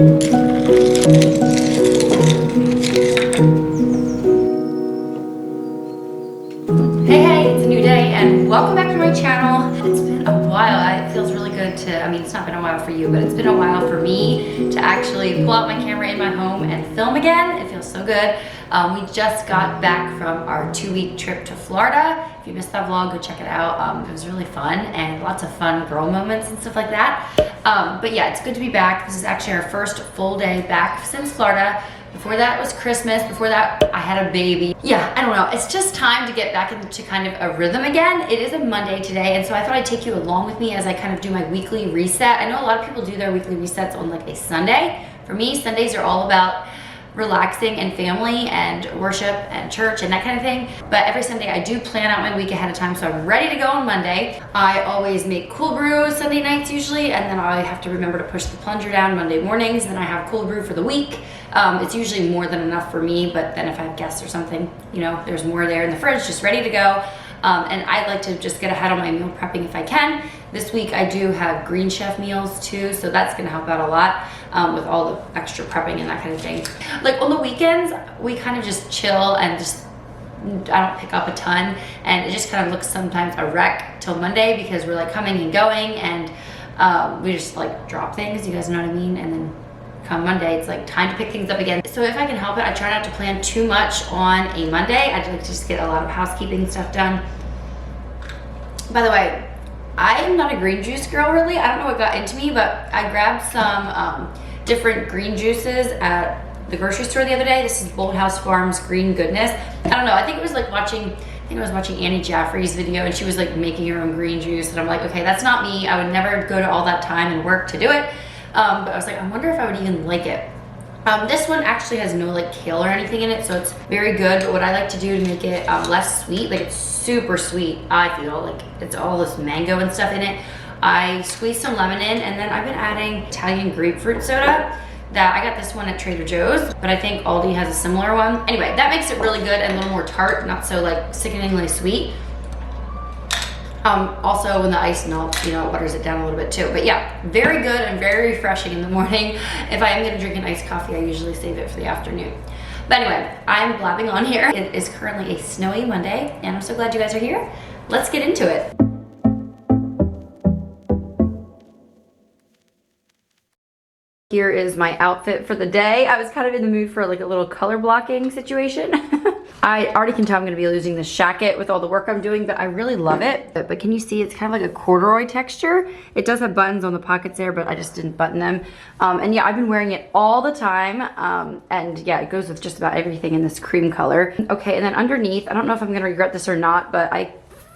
Hey, it's a new day and welcome back to my channel. It's been a while. It feels really good to, I mean, it's not been a while for you, but it's been a while for me to actually pull out my camera in my home and film again. It feels so good. We just got back from our 2-week trip to Florida. If you missed that vlog, go check it out. It was really fun and lots of fun girl moments and stuff like that. But yeah, it's good to be back. This is actually our first full day back since Florida. Before that was Christmas. Before that, I had a baby. Yeah, I don't know. It's just time to get back into kind of a rhythm again. It is a Monday today, and so I thought I'd take you along with me as I kind of do my weekly reset. I know a lot of people do their weekly resets on like a Sunday. For me, Sundays are all about relaxing and family and worship and church and that kind of thing. But every Sunday I do plan out my week ahead of time, so I'm ready to go on Monday. I always make cold brew Sunday nights usually, and then I have to remember to push the plunger down Monday mornings. Then I have cold brew for the week. It's usually more than enough for me, but then if I have guests or something, you know, there's more there in the fridge just ready to go. And I like to just get ahead on my meal prepping if I can. This week I do have Green Chef meals too, so that's gonna help out a lot with all the extra prepping and that kind of thing. Like on the weekends, we kind of just chill and just, I don't pick up a ton, and it just kind of looks sometimes a wreck till Monday because we're like coming and going, and we just like drop things, you guys know what I mean? And then come Monday, it's like time to pick things up again. So if I can help it, I try not to plan too much on a Monday. I'd like to just get a lot of housekeeping stuff done. By the way, I am not a green juice girl really. I don't know what got into me, but I grabbed some different green juices at the grocery store the other day. This is Bold House Farms Green Goodness. I don't know, I think it was like I was watching Annie Jaffrey's video, and she was like making her own green juice, and I'm like, okay, that's not me. I would never go to all that time and work to do it. But I was like, I wonder if I would even like it. This one actually has no like kale or anything in it, so it's very good. But what I like to do to make it less sweet, like it's super sweet, I feel like it's all this mango and stuff in it. I squeeze some lemon in, and then I've been adding Italian grapefruit soda. That I got this one at Trader Joe's, but I think Aldi has a similar one. Anyway, that makes it really good and a little more tart, not so like sickeningly sweet. Also when the ice melts, you know, it waters it down a little bit too. But yeah, very good and very refreshing in the morning. If I am gonna drink an iced coffee, I usually save it for the afternoon. But anyway, I'm blabbing on here. It is currently a snowy Monday, and I'm so glad you guys are here. Let's get into it. Here is my outfit for the day. I was kind of in the mood for like a little color blocking situation. I already can tell I'm gonna be losing this jacket with all the work I'm doing, but I really love it. But can you see it's kind of like a corduroy texture? It does have buttons on the pockets there, but I just didn't button them. And yeah, I've been wearing it all the time. And yeah, it goes with just about everything in this cream color. Okay, and then underneath, I don't know if I'm gonna regret this or not, but I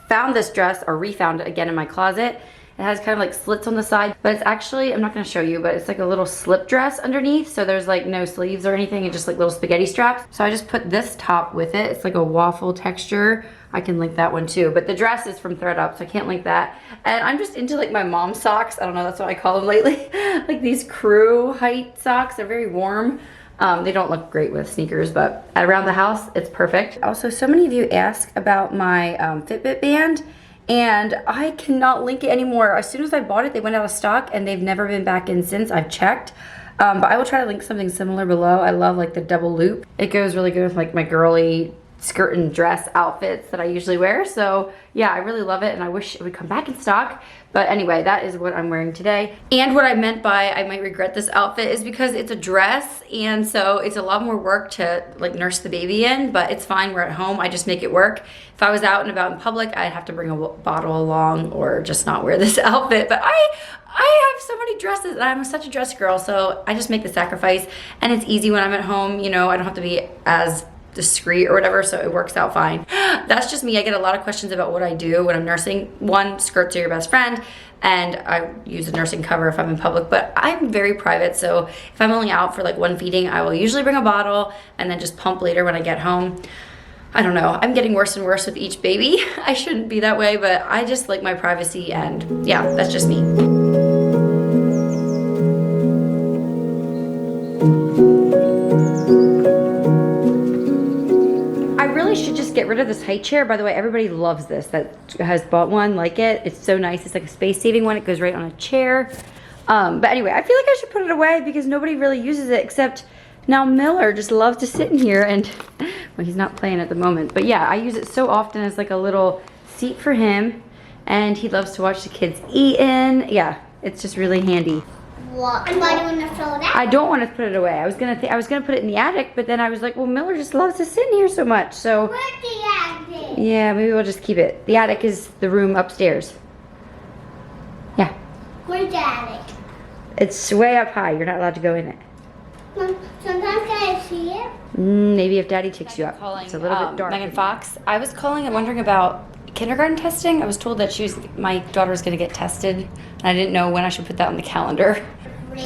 found this dress, or refound it again in my closet. It has kind of like slits on the side, but it's actually, I'm not gonna show you, but it's like a little slip dress underneath. So there's like no sleeves or anything, and just like little spaghetti straps. So I just put this top with it. It's like a waffle texture. I can link that one too, but the dress is from ThredUp, so I can't link that. And I'm just into like my mom socks. I don't know, that's what I call them lately. Like these crew height socks, they're very warm. They don't look great with sneakers, but around the house, it's perfect. Also, so many of you ask about my Fitbit band, and I cannot link it anymore. As soon as I bought it, they went out of stock, and they've never been back in since. I've checked. But I will try to link something similar below. I love like the double loop. It goes really good with like my girly skirt and dress outfits that I usually wear. So yeah, I really love it, and I wish it would come back in stock. But anyway, that is what I'm wearing today. And what I meant by I might regret this outfit is because it's a dress, and so it's a lot more work to like nurse the baby in, but it's fine, we're at home, I just make it work. If I was out and about in public, I'd have to bring a bottle along or just not wear this outfit. But I have so many dresses, and I'm such a dress girl, so I just make the sacrifice, and it's easy when I'm at home, you know, I don't have to be as discreet or whatever, so it works out fine. That's just me. I get a lot of questions about what I do when I'm nursing. One, skirts are your best friend, and I use a nursing cover if I'm in public, but I'm very private, so if I'm only out for like one feeding, I will usually bring a bottle and then just pump later when I get home. I don't know, I'm getting worse and worse with each baby. I shouldn't be that way, but I just like my privacy, and yeah, that's just me. Should just get rid of this Highchair. By the way, everybody loves this that has bought one, like it. It's so nice. It's like a space-saving one. It goes right on a chair. But anyway, I feel like I should put it away because nobody really uses it except now Miller just loves to sit in here and, well, he's not playing at the moment. But yeah, I use it so often as like a little seat for him, and he loves to watch the kids eat in. Yeah, it's just really handy. What? And why do you want to throw it out? I don't want to put it away. I was gonna put it in the attic, but then I was like, well, Miller just loves to sit in here so much. So Where's the attic? yeah, maybe we'll just keep it. The attic is the room upstairs. Yeah. Where's the attic? It's way up high. You're not allowed to go in it. Sometimes can I see it? Maybe if Daddy takes you up. It's a little bit dark. Megan Fox. I was calling and wondering about kindergarten testing. I was told that my daughter was going to get tested, and I didn't know when I should put that on the calendar.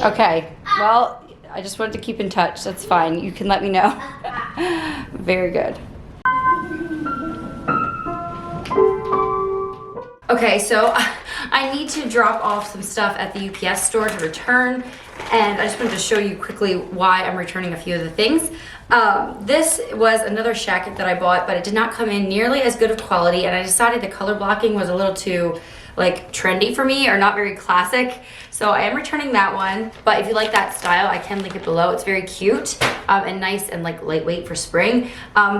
Okay, well, I just wanted to keep in touch. That's fine. You can let me know. Very good. Okay, so I need to drop off some stuff at the UPS store to return, and I just wanted to show you quickly why I'm returning a few of the things. This was another shacket that I bought, but it did not come in nearly as good of quality, and I decided the color blocking was a little too like trendy for me, or not very classic. So I am returning that one, but if you like that style, I can link it below. It's very cute and nice and like lightweight for spring.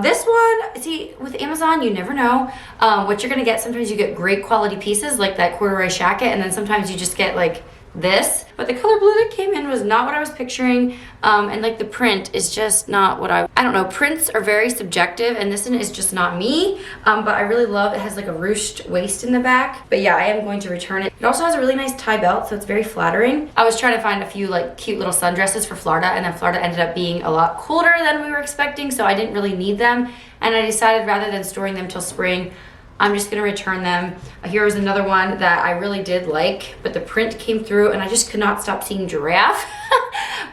This one, see, with Amazon, you never know what you're gonna get. Sometimes you get great quality pieces like that corduroy shacket, and then sometimes you just get like this, but the color blue that came in was not what I was picturing, and like the print is just not what I don't know. Prints are very subjective, and this one is just not me, but I really love it. Has like a ruched waist in the back, but yeah, I am going to return it. It also has a really nice tie belt, so it's very flattering. I was trying to find a few like cute little sundresses for Florida, and then Florida ended up being a lot colder than we were expecting, so I didn't really need them, and I decided rather than storing them till spring, I'm just gonna return them. Here was another one that I really did like, but the print came through and I just could not stop seeing giraffe.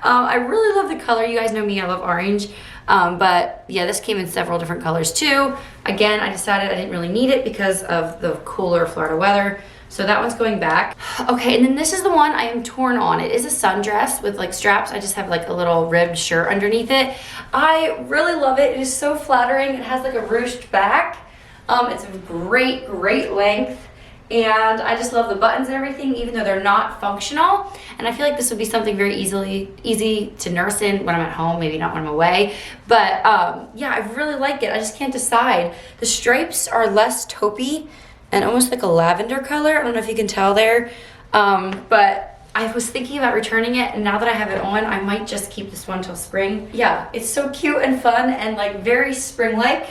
I really love the color. You guys know me, I love orange. But yeah, this came in several different colors too. Again, I decided I didn't really need it because of the cooler Florida weather. So that one's going back. Okay, and then this is the one I am torn on. It is a sundress with like straps. I just have like a little ribbed shirt underneath it. I really love it. It is so flattering. It has like a ruched back. It's a great length, and I just love the buttons and everything, even though they're not functional. And I feel like this would be something very easy to nurse in when I'm at home, maybe not when I'm away. But yeah, I really like it. I just can't decide. The stripes are less taupey and almost like a lavender color. I don't know if you can tell there, but I was thinking about returning it, and now that I have it on, I might just keep this one till spring. Yeah, it's so cute and fun and like very spring-like.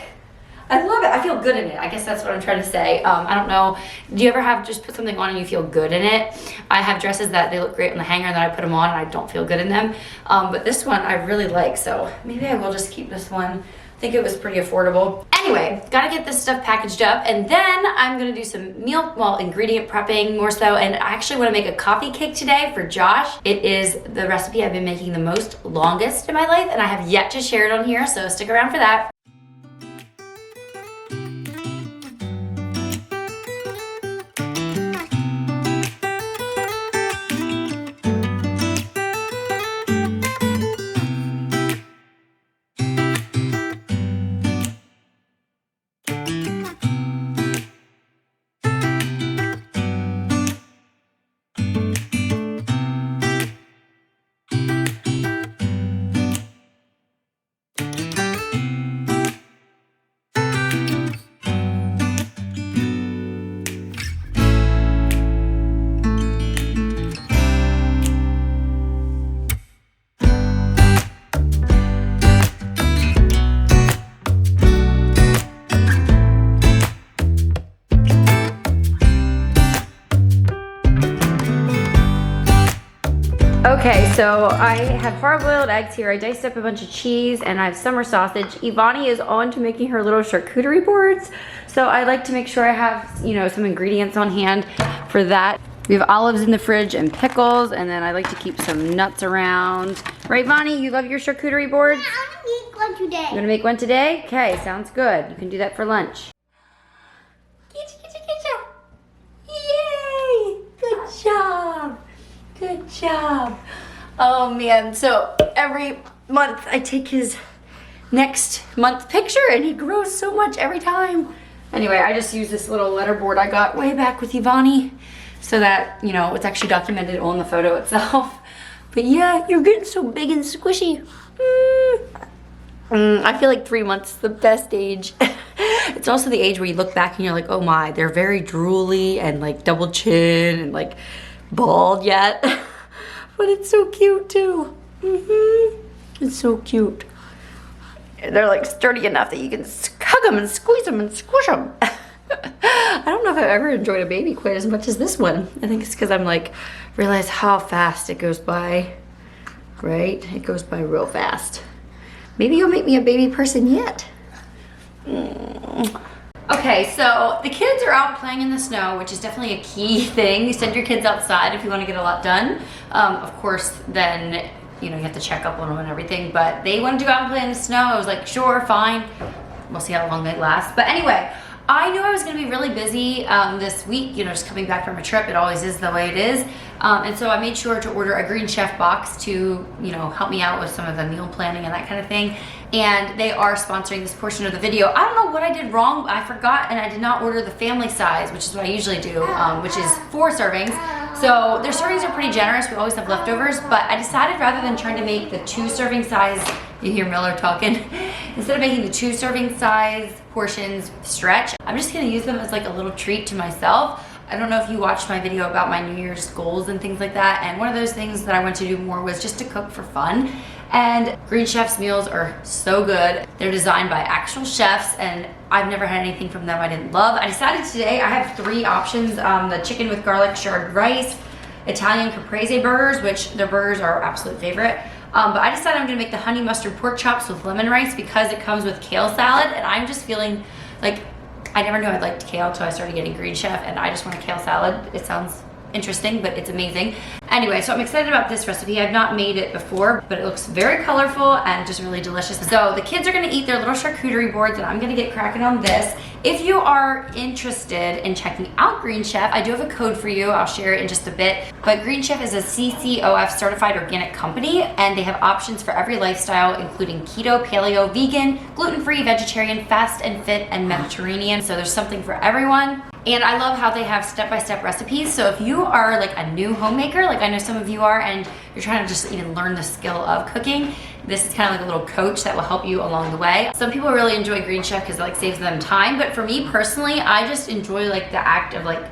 I love it. I feel good in it. I guess that's what I'm trying to say. I don't know. Do you ever have just put something on and you feel good in it? I have dresses that they look great on the hanger and then I put them on and I don't feel good in them. But this one I really like, so maybe I will just keep this one. I think it was pretty affordable. Anyway, gotta get this stuff packaged up, and then I'm gonna do some ingredient prepping more so, and I actually wanna make a coffee cake today for Josh. It is the recipe I've been making the longest in my life, and I have yet to share it on here, so stick around for that. Okay, so I have hard-boiled eggs here. I diced up a bunch of cheese, and I have summer sausage. Evonnie is on to making her little charcuterie boards, so I like to make sure I have, you know, some ingredients on hand for that. We have olives in the fridge and pickles, and then I like to keep some nuts around. Right, Vonnie? You love your charcuterie boards? Yeah, I'm gonna make one today. You gonna make one today? Okay, sounds good. You can do that for lunch. Yay! Good job. Good job. Oh man, so every month I take his next month picture and he grows so much every time. Anyway, I just use this little letterboard I got way back with Evonnie. so that, you know, it's actually documented on the photo itself. But yeah, you're getting so big and squishy. I feel like 3 months is the best age. It's also the age where you look back and you're like, oh my, they're very drooly and like double chin and like bald yet. But it's so cute too. It's so cute. They're like sturdy enough that you can hug them and squeeze them and squish them. I don't know if I've ever enjoyed a baby quite as much as this one. I think it's because I'm like, realize how fast it goes by, right? It goes by real fast. Maybe you'll make me a baby person yet. Okay, so the kids are out playing in the snow, which is definitely a key thing. You send your kids outside if you want to get a lot done. Of course, then, you know, you have to check up on them and everything, but they wanted to go out and play in the snow. I was like, sure, fine. We'll see how long they last. But anyway, I knew I was gonna be really busy this week, you know, just coming back from a trip. It always is the way it is. And so I made sure to order a Green Chef box to, you know, help me out with some of the meal planning and that kind of thing. And they are sponsoring this portion of the video. I don't know what I did wrong. I forgot and I did not order the family size, which is what I usually do, which is 4 servings. So their servings are pretty generous. We always have leftovers, but I decided rather than trying to make the 2 serving size, you hear Miller talking, instead of making the 2 serving size portions stretch, I'm just gonna use them as like a little treat to myself. I don't know if you watched my video about my New Year's goals and things like that, and one of those things that I went to do more was just to cook for fun. And Green Chef's meals are so good. They're designed by actual chefs, and I've never had anything from them I didn't love. I decided today I have 3 options: the chicken with garlic shard rice, Italian caprese burgers, which their burgers are our absolute favorite. But I decided I'm gonna make the honey mustard pork chops with lemon rice because it comes with kale salad, and I'm just feeling like, I never knew I liked kale until I started getting Green Chef, and I just want a kale salad. It sounds interesting, but it's amazing. Anyway, so I'm excited about this recipe. I've not made it before, but it looks very colorful and just really delicious. So the kids are gonna eat their little charcuterie boards, and I'm gonna get cracking on this. If you are interested in checking out Green Chef, I do have a code for you. I'll share it in just a bit. But Green Chef is a CCOF certified organic company, and they have options for every lifestyle, including keto, paleo, vegan, gluten-free, vegetarian, fast and fit, and Mediterranean. So there's something for everyone. And I love how they have step-by-step recipes. So if you are like a new homemaker, like I know some of you are, and you're trying to just even learn the skill of cooking, this is kind of like a little coach that will help you along the way. Some people really enjoy Green Chef because it like saves them time, but for me personally, I just enjoy like the act of like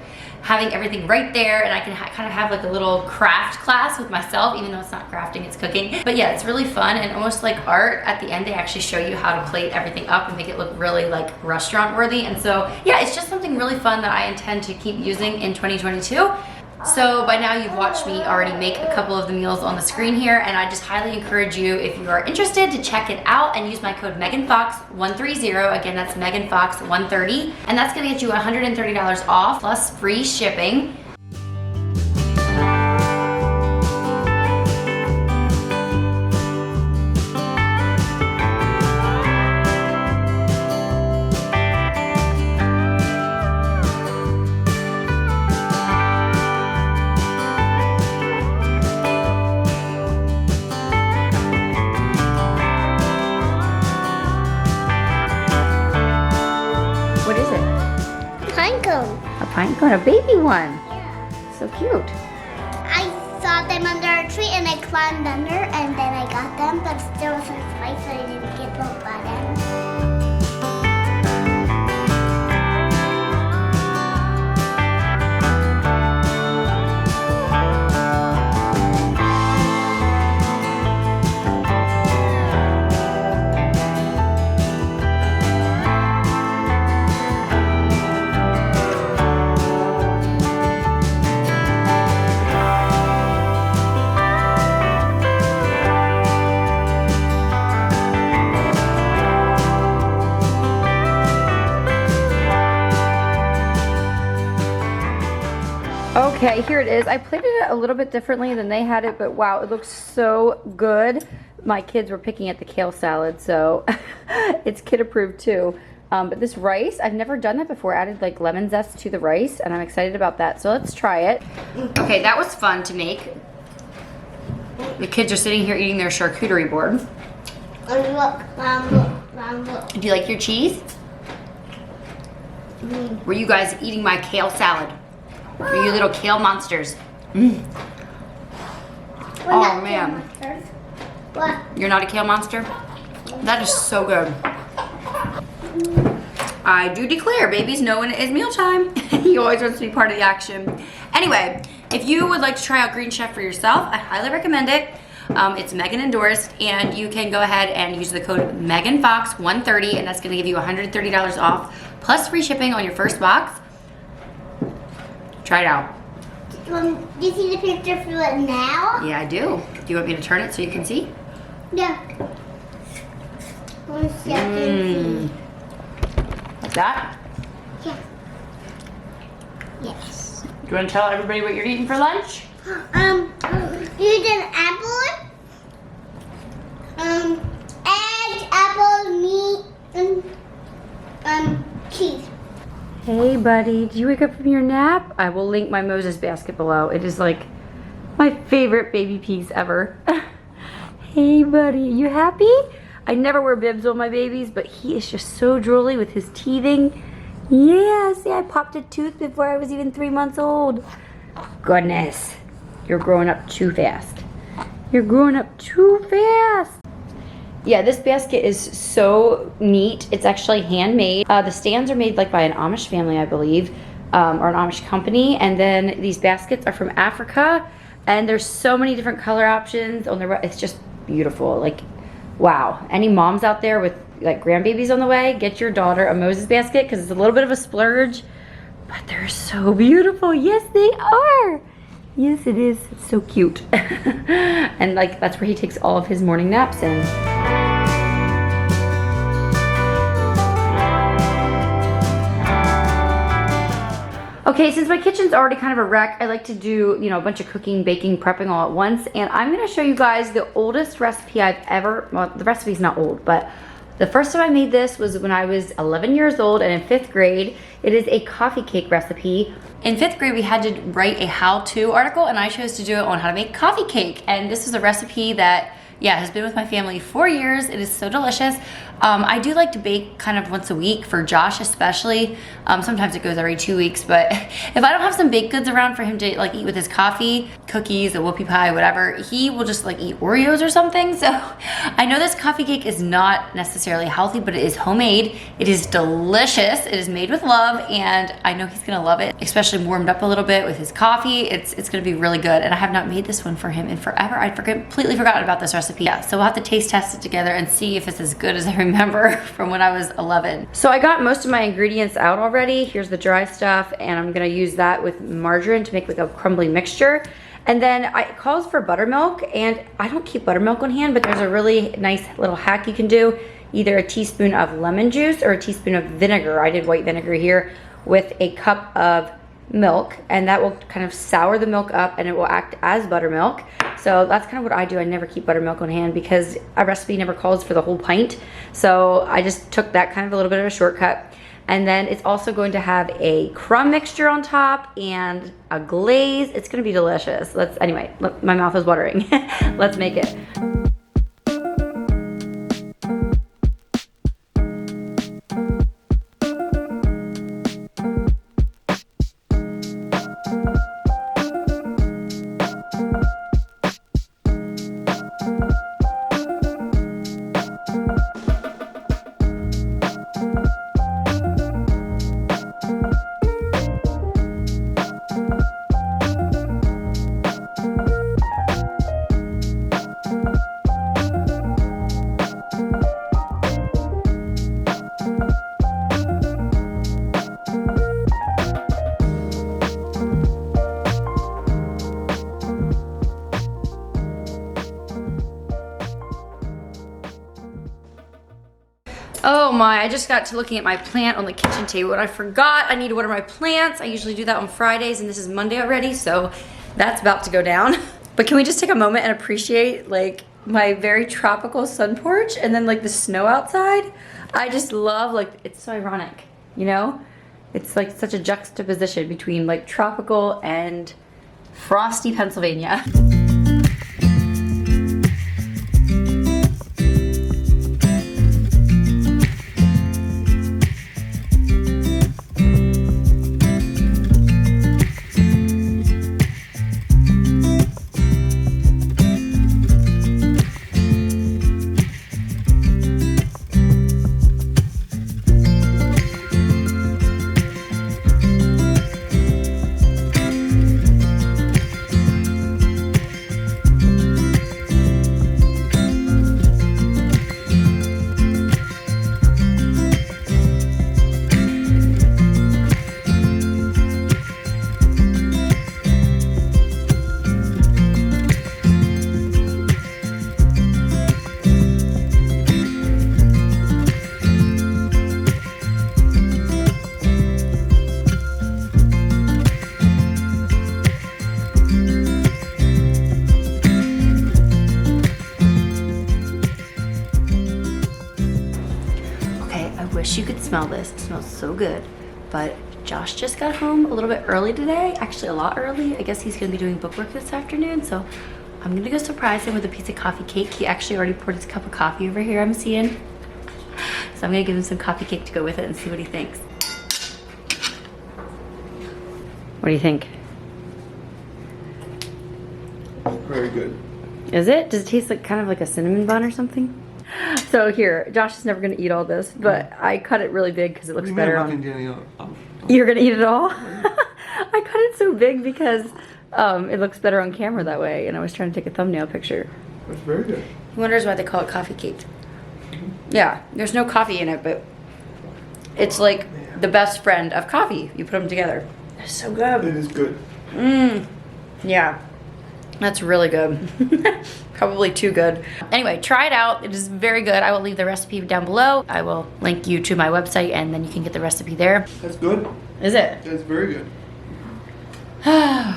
having everything right there, and I can kind of have like a little craft class with myself, even though it's not crafting, it's cooking. But yeah, it's really fun and almost like art. At the end, they actually show you how to plate everything up and make it look really like restaurant worthy. And so yeah, it's just something really fun that I intend to keep using in 2022. So by now you've watched me already make a couple of the meals on the screen here, and I just highly encourage you, if you are interested, to check it out and use my code meganfox130. Again, that's meganfox130, and that's gonna get you $130 off plus free shipping. What is it? Pine cone. A pine cone, a baby one. Yeah. So cute. I saw them under a tree and I climbed under and then I got them, but still wasn't spicy, so I didn't get both by them. Okay, here it is. I plated it a little bit differently than they had it, but wow, it looks so good. My kids were picking at the kale salad, so it's kid approved too. But this rice, I've never done that before. Added like lemon zest to the rice, and I'm excited about that. So let's try it. Okay, that was fun to make. The kids are sitting here eating their charcuterie board. And look, Mom, look. Do you like your cheese? Were you guys eating my kale salad? For you little kale monsters. Oh man. What? You're not a kale monster? That is so good. I do declare, babies know when it is mealtime. He always wants to be part of the action. Anyway, if you would like to try out Green Chef for yourself, I highly recommend it. It's Megan endorsed, and you can go ahead and use the code meganfox130, and that's going to give you $130 off, plus free shipping on your first box. Try it out. Do you see the picture for it now? Yeah, I do. Do you want me to turn it so you can see? Yeah. 1 second. Like that? Yeah. Yes. Do you want to tell everybody what you're eating for lunch? Use an apple. Egg, apple, meat, and cheese. Hey buddy, did you wake up from your nap? I will link my Moses basket below. It is like my favorite baby piece ever. Hey buddy, you happy? I never wear bibs on my babies, but he is just so drooly with his teething. Yeah, see, I popped a tooth before I was even 3 months old. Goodness, you're growing up too fast. You're growing up too fast. Yeah, this basket is so neat. It's actually handmade. The stands are made like by an Amish family, I believe, or an Amish company. And then these baskets are from Africa, and there's so many different color options on the. It's just beautiful. Like, wow. Any moms out there with like grandbabies on the way, get your daughter a Moses basket because it's a little bit of a splurge, but they're so beautiful. Yes, they are. Yes, it is. It's so cute. And like that's where he takes all of his morning naps in. Okay, since my kitchen's already kind of a wreck, I like to do, you know, a bunch of cooking, baking, prepping all at once. And I'm gonna show you guys the oldest recipe I've ever, well, the recipe's not old, but the first time I made this was when I was 11 years old and in 5th grade. It is a coffee cake recipe. In 5th grade, we had to write a how-to article, and I chose to do it on how to make coffee cake. And this is a recipe that, yeah, has been with my family for years. It is so delicious. I do like to bake kind of once a week for Josh especially. Sometimes it goes every 2 weeks, but if I don't have some baked goods around for him to like eat with his coffee, cookies, a whoopie pie, whatever, he will just like eat Oreos or something. So I know this coffee cake is not necessarily healthy, but it is homemade. It is delicious. It is made with love, and I know he's gonna love it, especially warmed up a little bit with his coffee. It's gonna be really good, and I have not made this one for him in forever. I completely forgotten about this recipe. Yeah, so we'll have to taste test it together and see if it's as good as I remember from when I was 11. So I got most of my ingredients out already. Here's the dry stuff, and I'm gonna use that with margarine to make like a crumbly mixture. And then it calls for buttermilk, and I don't keep buttermilk on hand, but there's a really nice little hack you can do. Either a teaspoon of lemon juice or a teaspoon of vinegar. I did white vinegar here with a cup of milk, and that will kind of sour the milk up, and it will act as buttermilk. So that's kind of what I do. I never keep buttermilk on hand because a recipe never calls for the whole pint. So I just took that kind of a little bit of a shortcut. And then it's also going to have a crumb mixture on top and a glaze. It's gonna be delicious. Anyway, my mouth is watering. Let's make it. Oh my, I just got to looking at my plant on the kitchen table and I forgot I need to water my plants. I usually do that on Fridays and this is Monday already, so that's about to go down. But can we just take a moment and appreciate like my very tropical sun porch and then like the snow outside? I just love, like, it's so ironic, you know? It's like such a juxtaposition between like tropical and frosty Pennsylvania. wish you could smell this. It smells so good. But Josh just got home a little bit early today. Actually, a lot early. I guess he's gonna be doing bookwork this afternoon. So I'm gonna go surprise him with a piece of coffee cake. He actually already poured his cup of coffee over here, I'm seeing. So I'm gonna give him some coffee cake to go with it and see what he thinks. What do you think? Very good. Is it? Does it taste like kind of like a cinnamon bun or something? So here, Josh is never gonna eat all this, but I cut it really big because it looks better on. You're gonna eat it all? I cut it so big because it looks better on camera that way, and I was trying to take a thumbnail picture. That's very good. He wonders why they call it coffee cake. Yeah, there's no coffee in it, but it's like the best friend of coffee. You put them together. It's so good. It is good. Mmm. Yeah. That's really good. Probably too good. Anyway, try it out. It is very good. I will leave the recipe down below. I will link you to my website and then you can get the recipe there. That's good. Is it? That's very good.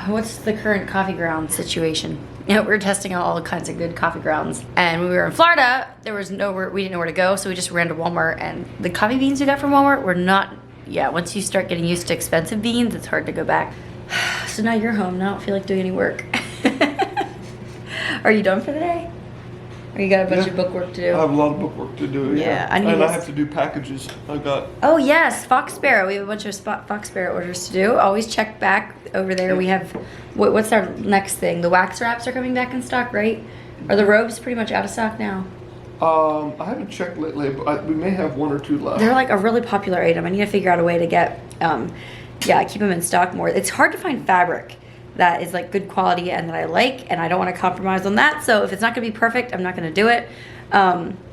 What's the current coffee ground situation? You know, we're testing out all kinds of good coffee grounds. And when we were in Florida, we didn't know where to go, so we just ran to Walmart, and the coffee beans we got from Walmart were not, yeah, once you start getting used to expensive beans, it's hard to go back. So now you're home, and I don't feel like doing any work. Are you done for the day? Or you got a bunch of book work to do? I have a lot of book work to do. Yeah, I need and to. I have to do packages. I got. Oh yes, Fox Sparrow. We have a bunch of Fox Sparrow orders to do. Always check back over there. We have what's our next thing? The wax wraps are coming back in stock, right? Are the robes pretty much out of stock now? I haven't checked lately, but we may have one or two left. They're like a really popular item. I need to figure out a way to get, yeah, keep them in stock more. It's hard to find fabric that is like good quality and that I like, and I don't want to compromise on that. So if it's not gonna be perfect, I'm not gonna do it.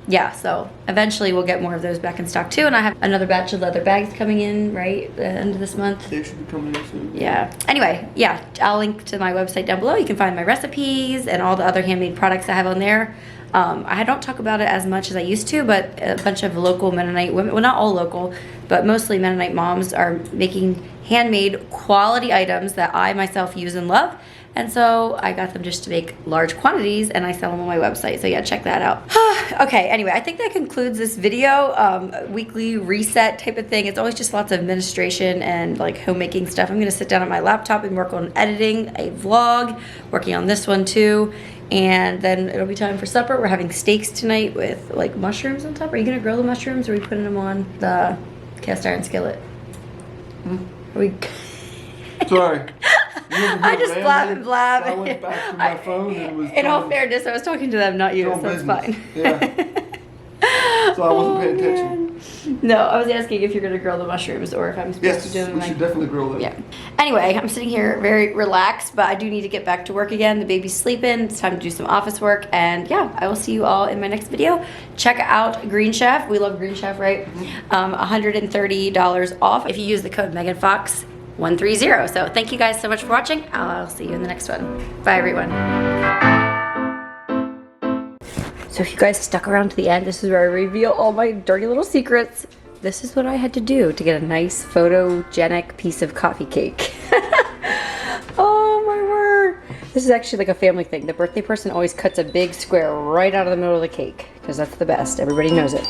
Yeah, so eventually we'll get more of those back in stock too. And I have another batch of leather bags coming in right the end of this month. They should be coming in soon. Yeah. Anyway, yeah, I'll link to my website down below. You can find my recipes and all the other handmade products I have on there. I don't talk about it as much as I used to, but a bunch of local Mennonite women, well, not all local, but mostly Mennonite moms are making handmade quality items that I myself use and love. And so I got them just to make large quantities, and I sell them on my website. So yeah, check that out. Okay, anyway, I think that concludes this video. Weekly reset type of thing. It's always just lots of administration and like homemaking stuff. I'm gonna sit down at my laptop and work on editing a vlog, working on this one too. And then it'll be time for supper. We're having steaks tonight with like mushrooms on top. Are you gonna grill the mushrooms, or are we putting them on the cast iron skillet? Are we? Sorry. I just blab and blab. I went back to my phone and was. In all fairness, I was talking to them, not you, so it's fine. Yeah. So I wasn't paying attention. No, I was asking if you're gonna grill the mushrooms or if I'm supposed to do them. We should definitely grill them. Yeah. Anyway, I'm sitting here very relaxed, but I do need to get back to work again. The baby's sleeping. It's time to do some office work, and yeah, I will see you all in my next video. Check out Green Chef. We love Green Chef, right? $130 off if you use the code meganfox130. So thank you guys so much for watching. I'll see you in the next one. Bye, everyone. So if you guys stuck around to the end, this is where I reveal all my dirty little secrets. This is what I had to do to get a nice photogenic piece of coffee cake. Oh my word. This is actually like a family thing. The birthday person always cuts a big square right out of the middle of the cake because that's the best. Everybody knows it.